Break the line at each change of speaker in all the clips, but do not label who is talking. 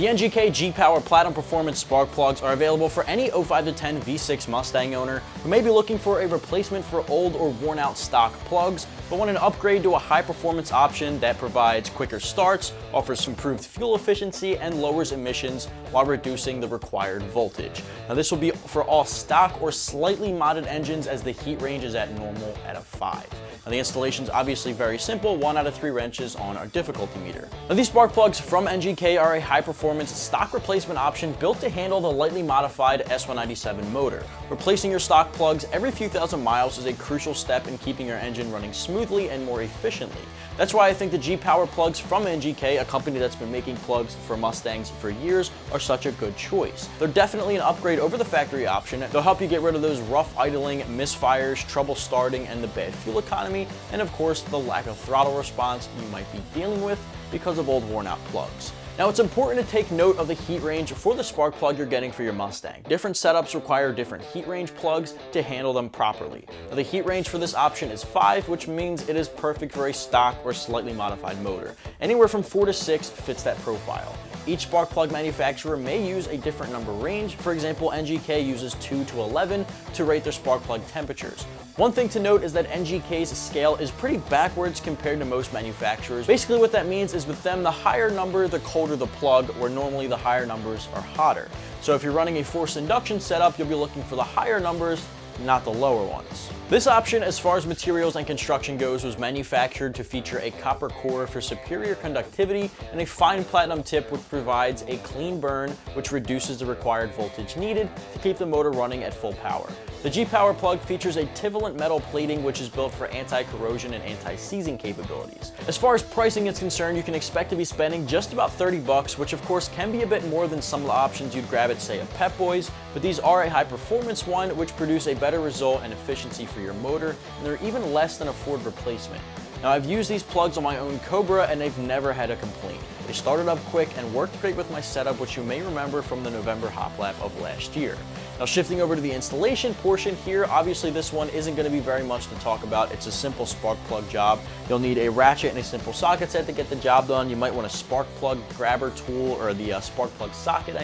The NGK G-Power Platinum Performance spark plugs are available for any 05 to 10 V6 Mustang owner who may be looking for a replacement for old or worn out stock plugs, but want an upgrade to a high performance option that provides quicker starts, offers improved fuel efficiency, and lowers emissions while reducing the required voltage. Now this will be for all stock or slightly modded engines, as the heat range is at normal at a 5. Now the installation is obviously very simple, 1 out of 3 wrenches on our difficulty meter. Now these spark plugs from NGK are a high performance stock replacement option built to handle the lightly modified S197 motor. Replacing your stock plugs every few thousand miles is a crucial step in keeping your engine running smoothly and more efficiently. That's why I think the G-Power plugs from NGK, a company that's been making plugs for Mustangs for years, are such a good choice. They're definitely an upgrade over the factory option. They'll help you get rid of those rough idling, misfires, trouble starting, and the bad fuel economy, and of course the lack of throttle response you might be dealing with because of old worn out plugs. Now it's important to take note of the heat range for the spark plug you're getting for your Mustang. Different setups require different heat range plugs to handle them properly. Now the heat range for this option is 5, which means it is perfect for a stock or slightly modified motor. Anywhere from 4 to 6 fits that profile. Each spark plug manufacturer may use a different number range. For example, NGK uses 2 to 11 to rate their spark plug temperatures. One thing to note is that NGK's scale is pretty backwards compared to most manufacturers. Basically what that means is with them, the higher number, the colder the plug, where normally the higher numbers are hotter. So if you're running a forced induction setup, you'll be looking for the higher numbers, not the lower ones. This option, as far as materials and construction goes, was manufactured to feature a copper core for superior conductivity and a fine platinum tip which provides a clean burn, which reduces the required voltage needed to keep the motor running at full power. The G-Power plug features a Trivalent Metal Plating, which is built for anti-corrosion and anti-seizing capabilities. As far as pricing is concerned, you can expect to be spending just about $30, which of course can be a bit more than some of the options you'd grab at, say, a Pep Boys, but these are a high-performance one which produce a better result and efficiency for your motor, and they're even less than a Ford replacement. Now I've used these plugs on my own Cobra and they've never had a complaint. They started up quick and worked great with my setup, which you may remember from the November hop lap of last year. Now shifting over to the installation portion here, obviously this one isn't going to be very much to talk about. It's a simple spark plug job. You'll need a ratchet and a simple socket set to get the job done. You might want a spark plug grabber tool, or the spark plug socket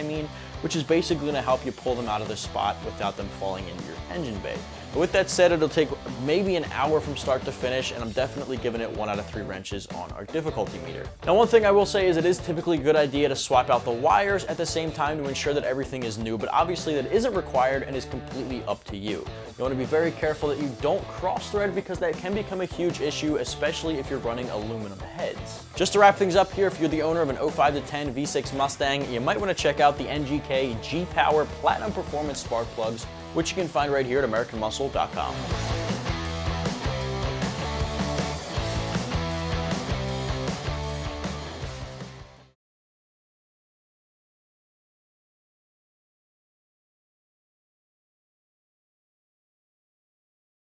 which is basically going to help you pull them out of the spot without them falling into your engine bay. But with that said, it'll take maybe an hour from start to finish, and I'm definitely giving it 1 out of 3 wrenches on our difficulty meter. Now one thing I will say is it is typically a good idea to swap out the wires at the same time to ensure that everything is new, but obviously that isn't required and is completely up to you. You want to be very careful that you don't cross thread, because that can become a huge issue, especially if you're running aluminum heads. Just to wrap things up here, if you're the owner of an 05 to 10 V6 Mustang, you might want to check out the NGK G-Power Platinum Performance spark plugs, which you can find right here at AmericanMuscle.com.